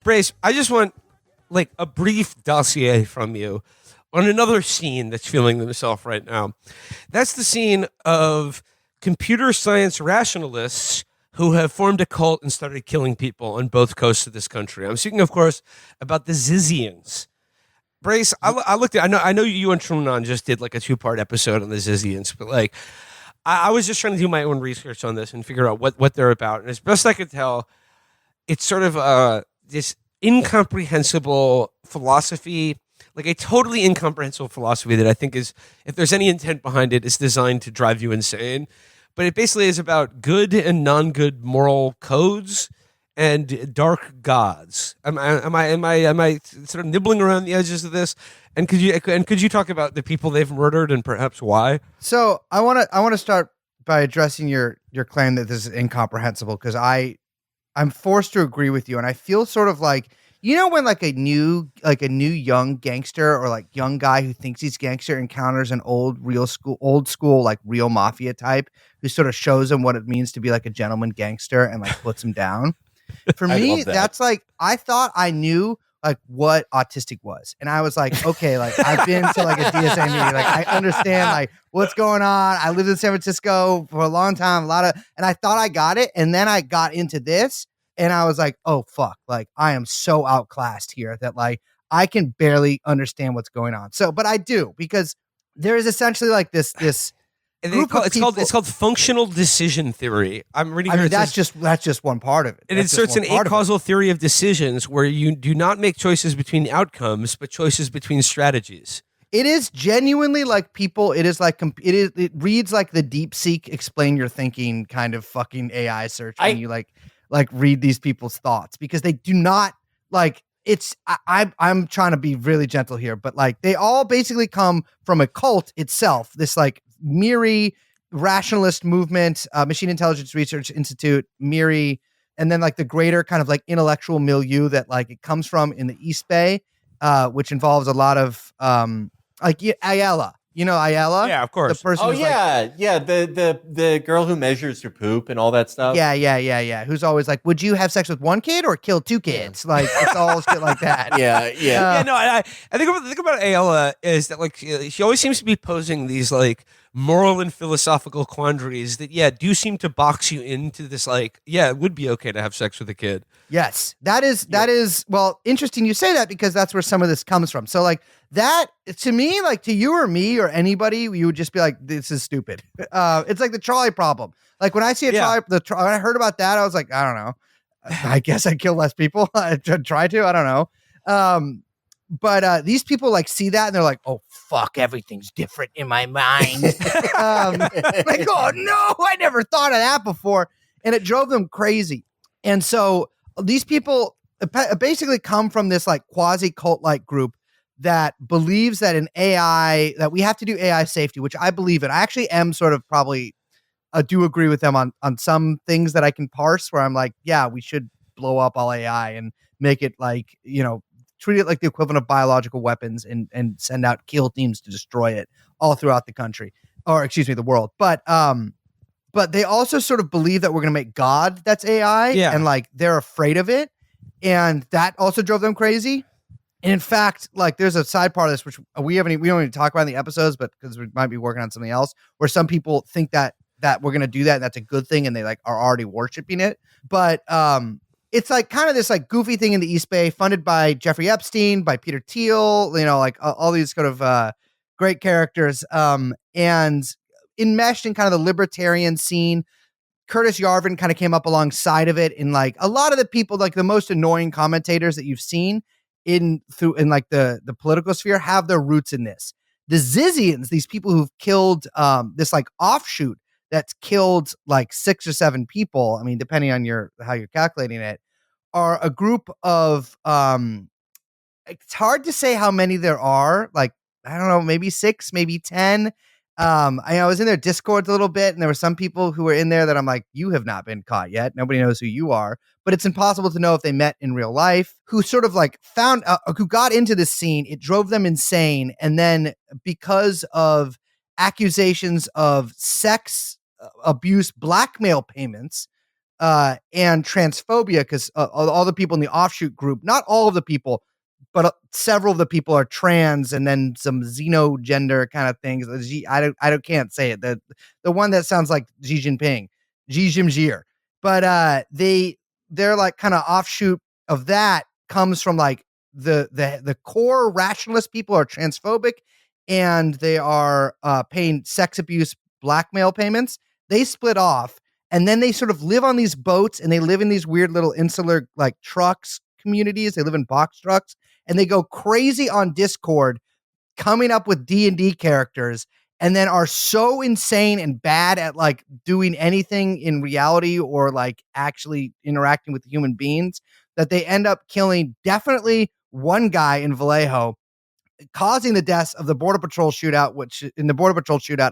Brace, I just want like a brief dossier from you on another scene that's feeling themselves right now. That's the scene of computer science rationalists who have formed a cult and started killing people on both coasts of this country. I'm speaking, of course, about the Zizians. Brace, I looked at. I know you and Truman just did like a 2-part episode on the Zizians, but like, I was just trying to do my own research on this and figure out what they're about. And as best I could tell, it's sort of this incomprehensible philosophy, like a totally incomprehensible philosophy that I think is, if there's any intent behind it, is designed to drive you insane. But it basically is about good and non-good moral codes and dark gods. Am I sort of nibbling around the edges of this? And could you talk about the people they've murdered and perhaps why? So I want to start by addressing your claim that this is incomprehensible, because I'm forced to agree with you, and I feel sort of like, you know, when like a new young gangster or like young guy who thinks he's gangster encounters an old school like real mafia type who sort of shows him what it means to be like a gentleman gangster and like puts him down. For me, that's like, I thought I knew like what autistic was, and I was like, okay, like I've been to like a DSA meeting, like I understand like what's going on. I lived in San Francisco for a long time, and I thought I got it, and then I got into this. And I was like, oh, fuck, like I am so outclassed here that like I can barely understand what's going on. So, but I do, because there is essentially like this it's called functional decision theory. I'm reading. I mean, that's just one part of it. It inserts an acausal theory of decisions where you do not make choices between outcomes, but choices between strategies. It is genuinely like people. It is like it reads like the DeepSeek explain your thinking kind of fucking AI search when you like read these people's thoughts, because they do not like it's I'm trying to be really gentle here, but like they all basically come from a cult itself, this like MIRI rationalist movement, Machine Intelligence Research Institute, MIRI, and then like the greater kind of like intellectual milieu that like it comes from in the East Bay, which involves a lot of like Ayala. You know Ayala? Yeah, of course. The person the girl who measures her poop and all that stuff. Yeah. Who's always like, would you have sex with one kid or kill two kids? Yeah. Like it's all shit like that. Yeah. No, I think about Ayala is that like she always seems to be posing these like moral and philosophical quandaries that do seem to box you into this like it would be okay to have sex with a kid. Yes, that is well, interesting you say that, because that's where some of this comes from. So like that, to me, like to you or me or anybody, you would just be like, this is stupid. It's like the trolley problem. Like when I see when I heard about that, I was like, I don't know. I guess I'd kill less people. I'd try to, I don't know. But these people like see that and they're like, oh, fuck, everything's different in my mind. Like, oh no, I never thought of that before. And it drove them crazy. And so these people basically come from this like quasi cult like group that believes that that we have to do AI safety, which I believe in. I actually am sort of probably do agree with them on some things that I can parse, where I'm like, yeah, we should blow up all AI and make it like, you know, treat it like the equivalent of biological weapons and send out kill teams to destroy it all throughout the country, or excuse me, the world. But they also sort of believe that we're going to make God that's AI, and like they're afraid of it. And that also drove them crazy. And in fact, like there's a side part of this, which we don't even talk about in the episodes, but because we might be working on something else, where some people think that we're going to do that and that's a good thing, and they like are already worshiping it. But it's like kind of this like goofy thing in the East Bay, funded by Jeffrey Epstein, by Peter Thiel, you know, like all these kind of great characters, and enmeshed in kind of the libertarian scene. Curtis Yarvin kind of came up alongside of it, and like a lot of the people, like the most annoying commentators that you've seen in like the political sphere, have their roots in this. The Zizians, these people who've killed this like offshoot that's killed like 6 or 7 people, I mean, depending on how you're calculating it, are a group of it's hard to say how many there are. Like, I don't know, maybe 6, maybe 10. I was in their Discord a little bit, and there were some people who were in there that I'm like, you have not been caught yet. Nobody knows who you are, but it's impossible to know if they met in real life, who sort of like who got into this scene. It drove them insane. And then because of accusations of sex abuse, blackmail payments, and transphobia, because all the people in the offshoot group, not all of the people, but several of the people are trans, and then some xenogender kind of things. Can't say it. The one that sounds like Xi Jinping, Xi Jinping. But they're like kind of offshoot of that, comes from like the core rationalist people are transphobic, and they are paying sex abuse blackmail payments. They split off, and then they sort of live on these boats, and they live in these weird little insular like trucks communities. They live in box trucks, and they go crazy on Discord, coming up with D&D characters, and then are so insane and bad at like doing anything in reality or like actually interacting with human beings that they end up killing definitely one guy in Vallejo, causing the deaths of the Border Patrol shootout,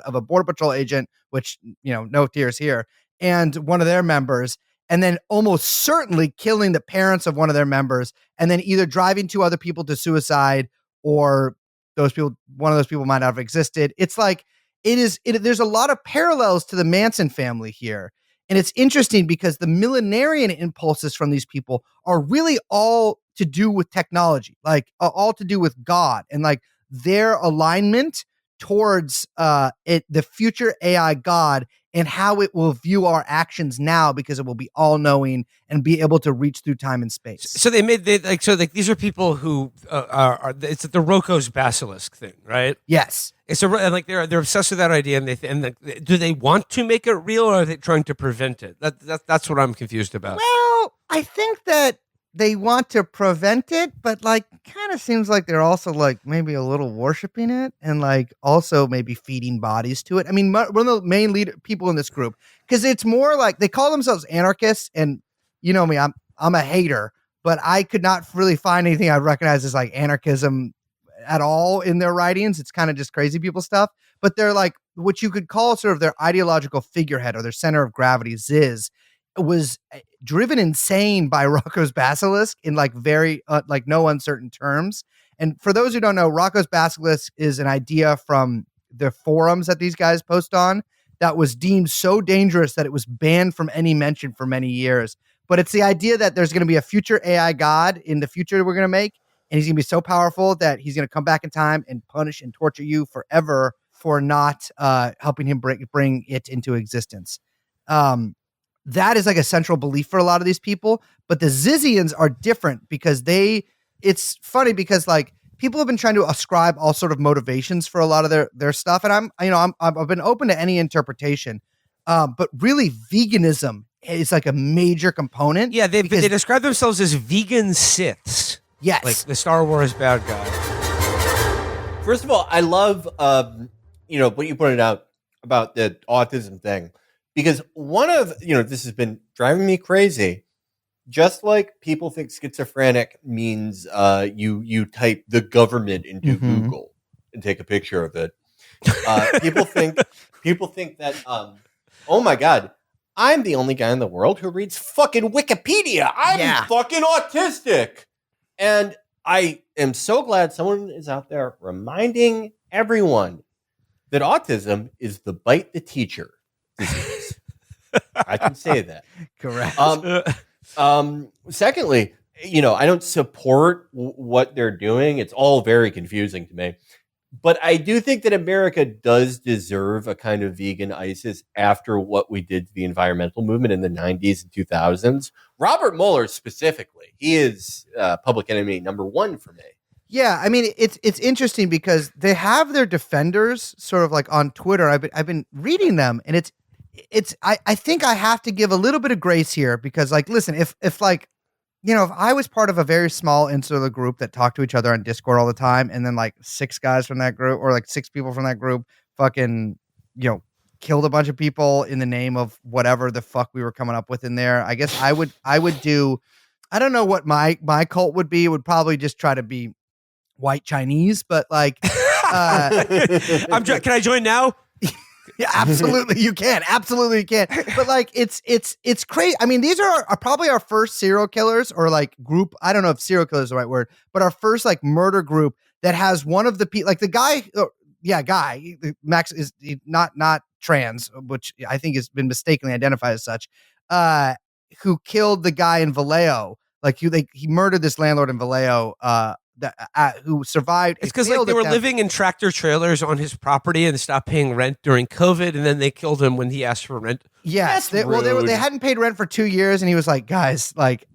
of a Border Patrol agent, which, no tears here, and one of their members, and then almost certainly killing the parents of one of their members, and then either driving two other people to suicide, or one of those people might not have existed. It's like, there's a lot of parallels to the Manson family here. And it's interesting because the millenarian impulses from these people are really all to do with technology, like all to do with God, and like their alignment towards the future AI God, and how it will view our actions now, because it will be all knowing and be able to reach through time and space. So these are people who it's the Roko's basilisk thing, right? Yes. It's they're obsessed with that idea, and do they want to make it real, or are they trying to prevent it? That's what I'm confused about. Well, I think that they want to prevent it, but like kind of seems like they're also like maybe a little worshiping it, and like also maybe feeding bodies to it. I mean, one of the main people in this group, because it's more like they call themselves anarchists, and you know me, I'm a hater, but I could not really find anything I recognize as like anarchism at all in their writings. It's kind of just crazy people stuff, but they're like what you could call sort of their ideological figurehead or their center of gravity. Ziz was driven insane by Rocco's basilisk in like very like no uncertain terms. And for those who don't know, Rocco's basilisk is an idea from the forums that these guys post on that was deemed so dangerous that it was banned from any mention for many years. But it's the idea that there's going to be a future AI god in the future we're going to make, and he's going to be so powerful that he's going to come back in time and punish and torture you forever for not helping him bring it into existence. That is like a central belief for a lot of these people, but the Zizians are different because it's funny because like people have been trying to ascribe all sort of motivations for a lot of their stuff. And I've been open to any interpretation. But really veganism is like a major component. Yeah. They describe themselves as vegan Siths. Yes. Like the Star Wars bad guy. First of all, I love, what you pointed out about the autism thing. Because one of, this has been driving me crazy. Just like people think schizophrenic means you type the government into Google and take a picture of it. People think that, oh my God, I'm the only guy in the world who reads fucking Wikipedia. I'm fucking autistic. And I am so glad someone is out there reminding everyone that autism is the bite the teacher disease. I can say that. Correct. Secondly, I don't support what they're doing. It's all very confusing to me. But I do think that America does deserve a kind of vegan ISIS after what we did to the environmental movement in the 90s and 2000s. Robert Mueller specifically, he is public enemy number one for me. Yeah, I mean it's interesting because they have their defenders sort of like on Twitter. I've been reading them, and I think I have to give a little bit of grace here because like listen, if like if I was part of a very small insular group that talked to each other on Discord all the time, and then like 6 guys from that group or like 6 people from that group fucking killed a bunch of people in the name of whatever the fuck we were coming up with in there, I guess I would do, I don't know what my cult would be. It would probably just try to be white Chinese, but like can I join now? Yeah, absolutely you can. Absolutely you can. But like it's crazy. I mean, these are probably our first serial killers or like group. I don't know if serial killer is the right word, but our first like murder group that has one of the people, like the guy, Max is not trans, which I think has been mistakenly identified as such. who killed the guy in Vallejo. Like he murdered this landlord in Vallejo who survived. It's because like they were living in tractor trailers on his property and stopped paying rent during COVID, and then they killed him when he asked for rent. Yes, That's they hadn't paid rent for 2 years, and he was like, guys, like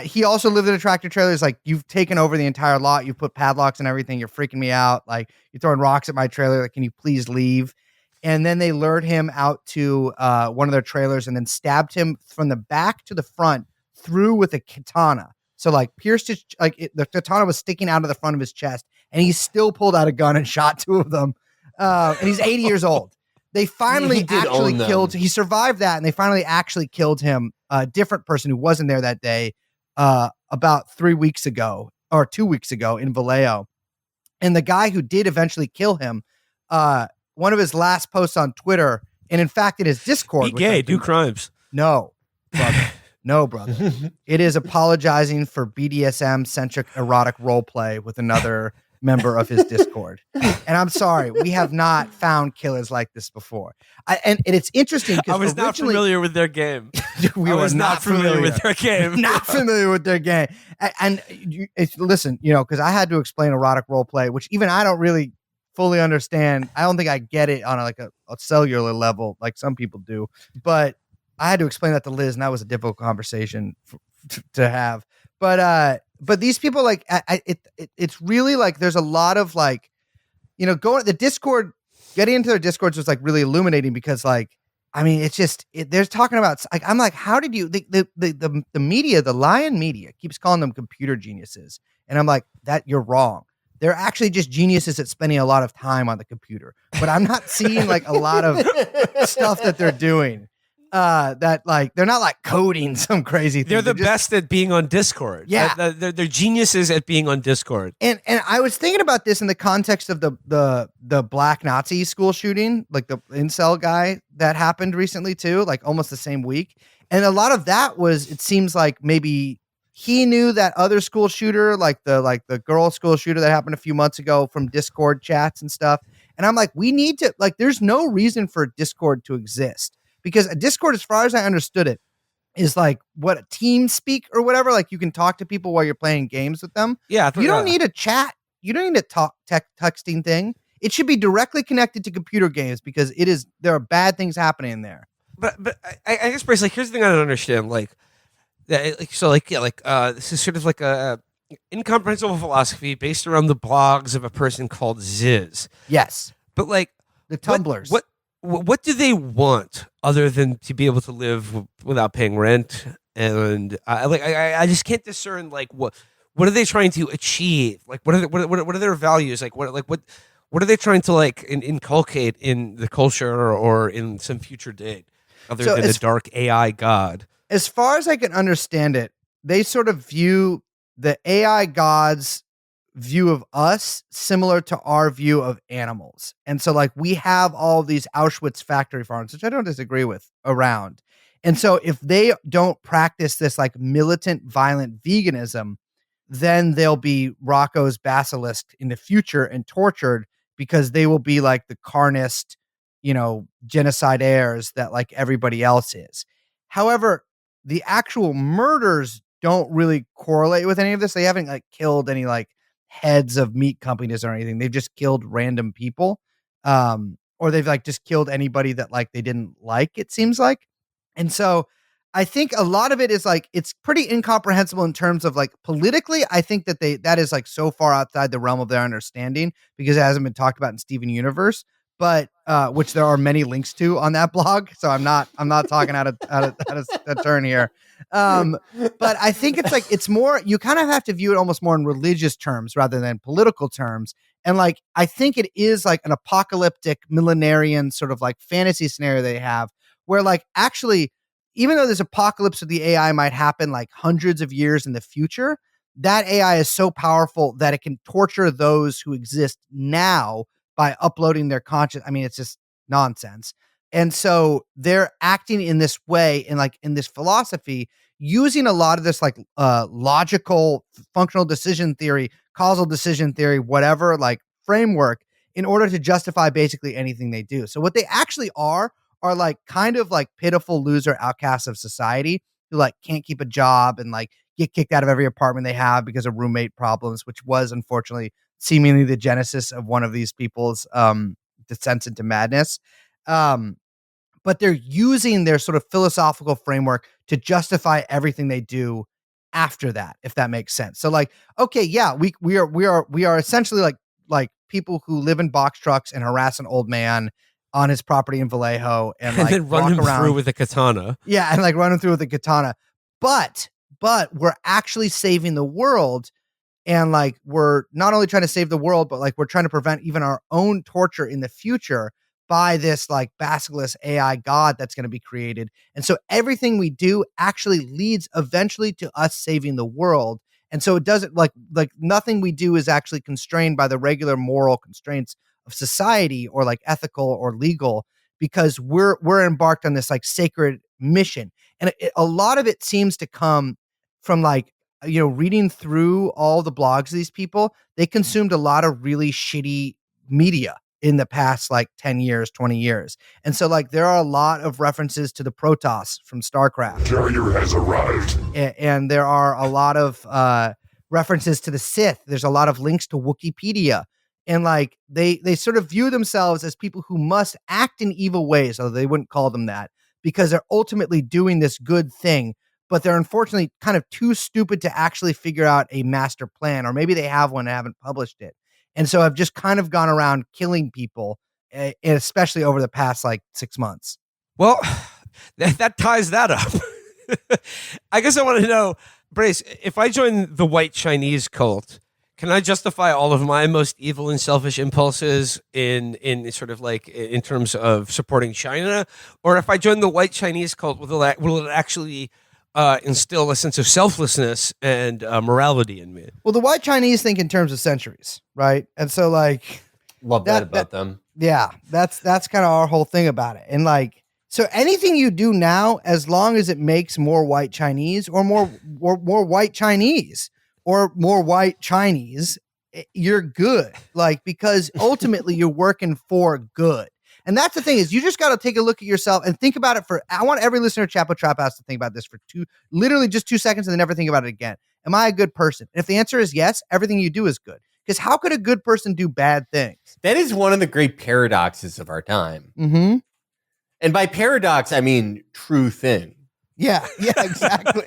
he also lived in a tractor trailer. It's like, you've taken over the entire lot. You've put padlocks and everything. You're freaking me out. Like, you're throwing rocks at my trailer. Like, can you please leave? And then they lured him out to one of their trailers and then stabbed him from the back to the front through with a katana. So like pierced his, the katana was sticking out of the front of his chest, and he still pulled out a gun and shot 2 of them. And he's 80 years old. They finally actually killed. He survived that, and they finally actually killed him. A different person who wasn't there that day, about 3 weeks ago or 2 weeks ago in Vallejo. And the guy who did eventually kill him, one of his last posts on Twitter, and in fact in his Discord, be gay, do crimes. No, brother. No, brother. It is apologizing for BDSM-centric erotic role play with another member of his Discord. And I'm sorry, we have not found killers like this before. And it's interesting because I was not familiar with their game. We were not familiar with their game. Not familiar with their game. And listen, because I had to explain erotic role play, which even I don't really fully understand. I don't think I get it on a cellular level like some people do. But I had to explain that to Liz, and that was a difficult conversation to have. But these people, like, it's really like there's a lot of like, going to the Discord, getting into their Discords was like really illuminating because like, I mean, it's just they're talking about like, I'm like, how did you the media, the Lion media keeps calling them computer geniuses, and I'm like, that you're wrong. They're actually just geniuses at spending a lot of time on the computer, but I'm not seeing like a lot of stuff that they're doing. That like they're not like coding some crazy thing. They're the best at being on Discord. Yeah, they're geniuses at being on Discord. And I was thinking about this in the context of the black Nazi school shooting, like the incel guy that happened recently too, like almost the same week. And a lot of that was, it seems like maybe he knew that other school shooter, like the girl school shooter that happened a few months ago from Discord chats and stuff. And I'm like, we need to like, there's no reason for Discord to exist. Because a Discord, as far as I understood it, is like what a team speak or whatever. Like you can talk to people while you're playing games with them. Yeah. You don't need a chat. You don't need a texting thing. It should be directly connected to computer games because there are bad things happening in there. But I guess, Bryce, like, here's the thing I don't understand. Like, this is sort of like a incomprehensible philosophy based around the blogs of a person called Ziz. Yes. But like the Tumblrs. What do they want other than to be able to live without paying rent? And I just can't discern like what are they trying to achieve? Like what are their values? Like what are they trying to like inculcate in the culture or in some future date other than a dark AI god? As far as I can understand it, they sort of view the AI gods' view of us similar to our view of animals. And so like we have all these Auschwitz factory farms, which I don't disagree with, around. And so if they don't practice this like militant, violent veganism, then they'll be Rocco's basilisk in the future and tortured because they will be like the carnist, genocide heirs that like everybody else is. However, the actual murders don't really correlate with any of this. They haven't like killed any like heads of meat companies or anything. They've just killed random people. Or they've like just killed anybody that like they didn't like, it seems like. And so I think a lot of it is like, it's pretty incomprehensible in terms of like politically. I think that is like so far outside the realm of their understanding because it hasn't been talked about in Steven Universe, but which there are many links to on that blog. So I'm not talking out of turn here. But I think it's like, it's more, you kind of have to view it almost more in religious terms rather than political terms. And like, I think it is like an apocalyptic millenarian sort of like fantasy scenario they have where like, actually, even though this apocalypse of the AI might happen like hundreds of years in the future, that AI is so powerful that it can torture those who exist now by uploading their conscious. I mean, it's just nonsense. And so they're acting in this way and like in this philosophy, using a lot of this like logical functional decision theory, causal decision theory, whatever, like framework in order to justify basically anything they do. So what they actually are like kind of like pitiful loser outcasts of society who like can't keep a job and like get kicked out of every apartment they have because of roommate problems, which was unfortunately seemingly the genesis of one of these people's descents into madness. But they're using their sort of philosophical framework to justify everything they do after that, if that makes sense. So like, okay, yeah, we are essentially like people who live in box trucks and harass an old man on his property in Vallejo and like then run walk him around through with a katana. yeah, and like run him through with a katana. But we're actually saving the world. And like, we're not only trying to save the world, but like, we're trying to prevent even our own torture in the future by this like basilisk AI god that's going to be created. And so everything we do actually leads eventually to us saving the world. And so it doesn't like nothing we do is actually constrained by the regular moral constraints of society or like ethical or legal, because we're embarked on this like sacred mission. And a lot of it seems to come from like, reading through all the blogs of these people. They consumed a lot of really shitty media in the past like 10 years, 20 years. And so like there are a lot of references to the Protoss from StarCraft. Carrier has arrived. And there are a lot of references to the Sith. There's a lot of links to Wikipedia. And like they sort of view themselves as people who must act in evil ways, although they wouldn't call them that, because they're ultimately doing this good thing. But they're unfortunately kind of too stupid to actually figure out a master plan, or maybe they have one and haven't published it. And so I've just kind of gone around killing people, especially over the past like 6 months. Well, that ties that up. I guess I want to know, Brace, if I join the white Chinese cult, can I justify all of my most evil and selfish impulses in sort of like in terms of supporting China? Or if I join the white Chinese cult, will it actually instill a sense of selflessness and morality in me? Well, the white Chinese think in terms of centuries, right? And so like, Love that about them. Yeah, that's kind of our whole thing about it. And like, so anything you do now, as long as it makes more white Chinese or more white Chinese or more white Chinese, you're good. Like, because ultimately you're working for good. And that's the thing, is you just got to take a look at yourself and think about it I want every listener to Chapo Trap House to think about this for literally just 2 seconds and then never think about it again. Am I a good person? And if the answer is yes, everything you do is good. Because how could a good person do bad things? That is one of the great paradoxes of our time. Mm-hmm. And by paradox, I mean true thing. Yeah, exactly.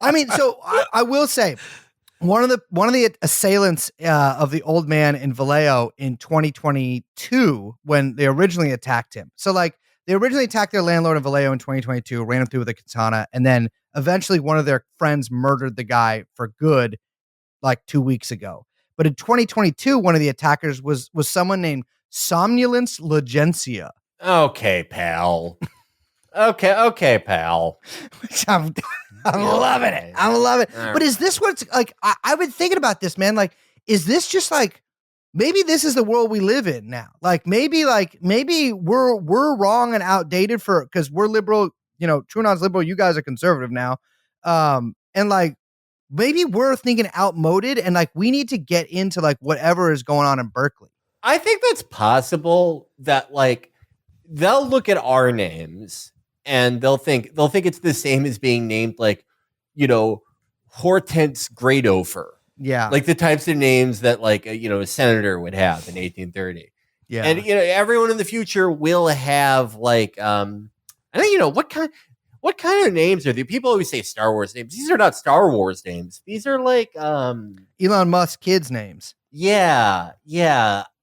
I mean, so I will say, one of the assailants of the old man in Vallejo in 2022, when they originally attacked him. So like they originally attacked their landlord in Vallejo in 2022, ran him through with a katana, and then eventually one of their friends murdered the guy for good like 2 weeks ago. But in 2022, one of the attackers was someone named Somnolence Legencia. Okay, pal. Okay, pal. I'm loving it. I'm loving it. All right. But is this what's like? I've been thinking about this, man. Like, is this just like, maybe this is the world we live in now? Like maybe we're wrong and outdated because we're liberal. TrueAnon's liberal. You guys are conservative now. And like maybe we're thinking outmoded, and like we need to get into like whatever is going on in Berkeley. I think that's possible. That like they'll look at our names and they'll think it's the same as being named like, Hortense Gradofer. Yeah. Like the types of names that like, a senator would have in 1830. Yeah. And, everyone in the future will have like, I think, what kind of names are they? People always say Star Wars names. These are not Star Wars names. These are like, Elon Musk kids' names. Yeah.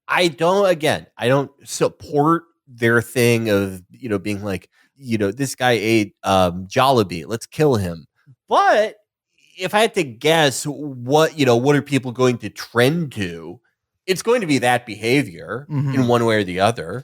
I don't support their thing of, being like, this guy ate Jollibee, let's kill him. But if I had to guess what are people going to trend to, it's going to be that behavior in one way or the other.